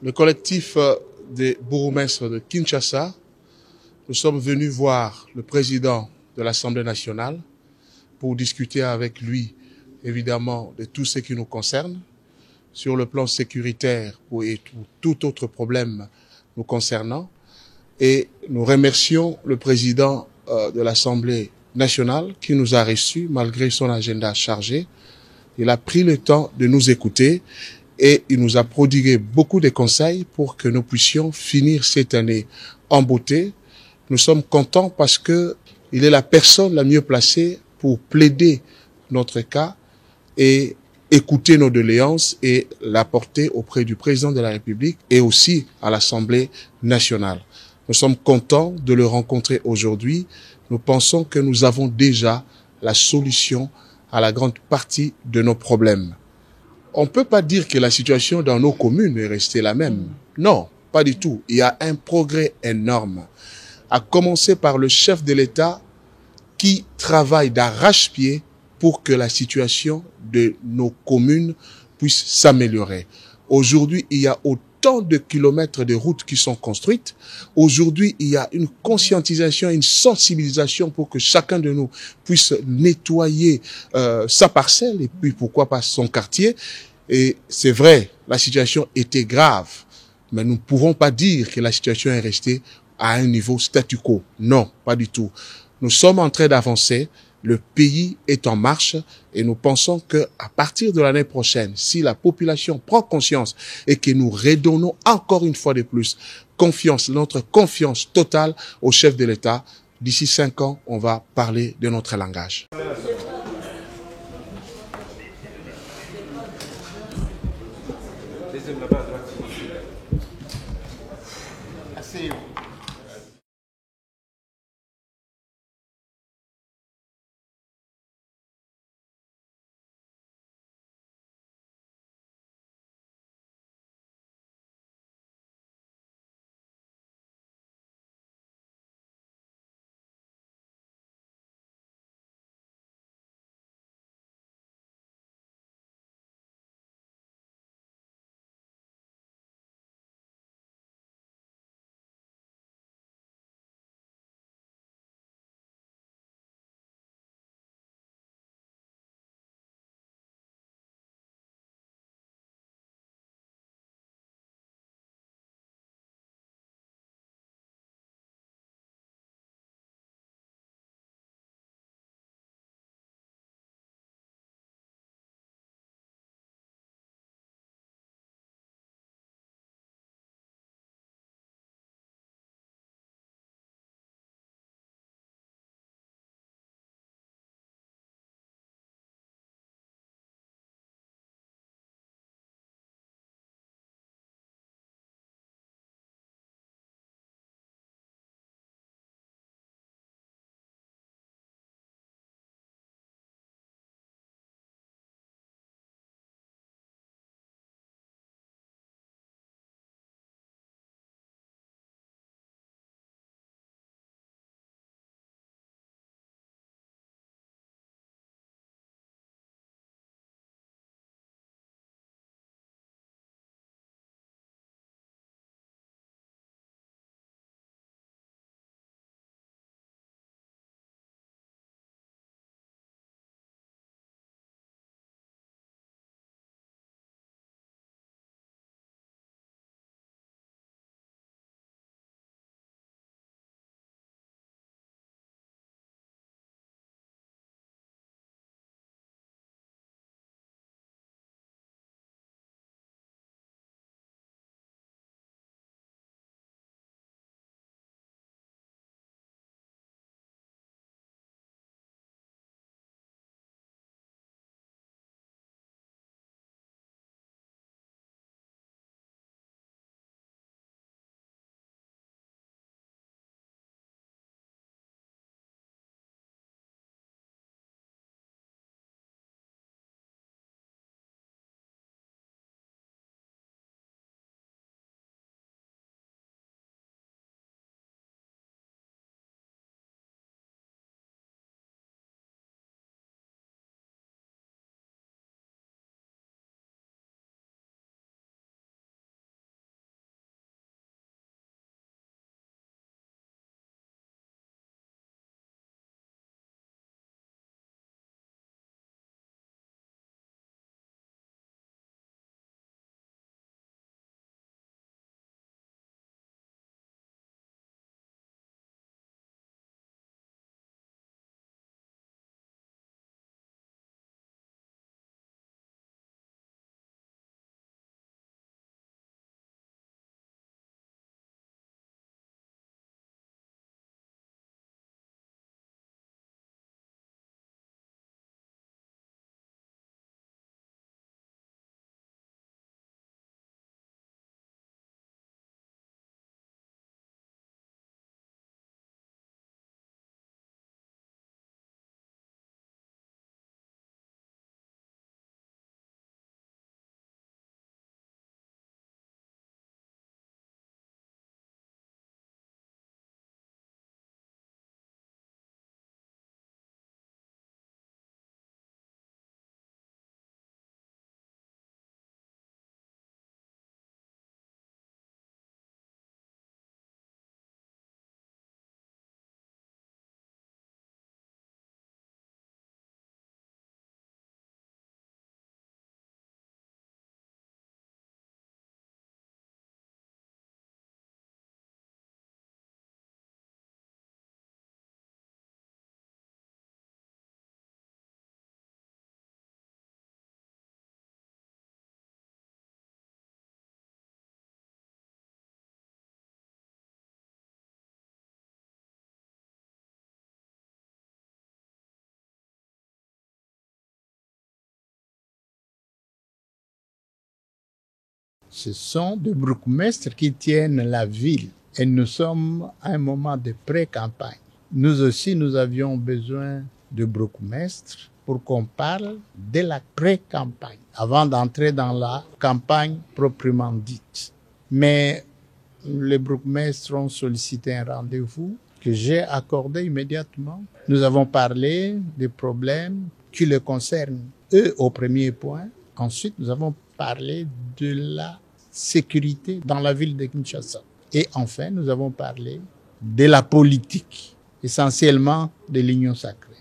Le collectif des bourgmestres de Kinshasa, nous sommes venus voir le président de l'Assemblée nationale pour discuter avec lui, évidemment, de tout ce qui nous concerne, sur le plan sécuritaire et tout autre problème nous concernant. Et nous remercions le président de l'Assemblée nationale qui nous a reçus malgré son agenda chargé. Il a pris le temps de nous écouter et il nous a prodigué beaucoup de conseils pour que nous puissions finir cette année en beauté. Nous sommes contents parce que il est la personne la mieux placée pour plaider notre cas et écouter nos doléances et l'apporter auprès du président de la République et aussi à l'Assemblée nationale. Nous sommes contents de le rencontrer aujourd'hui. Nous pensons que nous avons déjà la solution à la grande partie de nos problèmes. On ne peut pas dire que la situation dans nos communes est restée la même. Non, pas du tout. Il y a un progrès énorme. À commencer par le chef de l'État qui travaille d'arrache-pied pour que la situation de nos communes puisse s'améliorer. Aujourd'hui, il y a autant de kilomètres de routes qui sont construites. Aujourd'hui, il y a une conscientisation, une sensibilisation pour que chacun de nous puisse nettoyer sa parcelle et puis pourquoi pas son quartier. Et c'est vrai, la situation était grave, mais nous ne pouvons pas dire que la situation est restée à un niveau statu quo. Non, pas du tout. Nous sommes en train d'avancer, le pays est en marche et nous pensons que à partir de l'année prochaine, si la population prend conscience et que nous redonnons encore une fois de plus confiance, notre confiance totale au chef de l'État, d'ici 5 ans, on va parler de notre langage. Ce sont des bourgmestres qui tiennent la ville. Et nous sommes à un moment de pré-campagne. Nous aussi, nous avions besoin de bourgmestres pour qu'on parle de la pré-campagne, avant d'entrer dans la campagne proprement dite. Mais les bourgmestres ont sollicité un rendez-vous que j'ai accordé immédiatement. Nous avons parlé des problèmes qui les concernent, eux, au premier point. Ensuite, nous avons parlé de la sécurité dans la ville de Kinshasa. Et enfin, nous avons parlé de la politique, essentiellement de l'Union sacrée.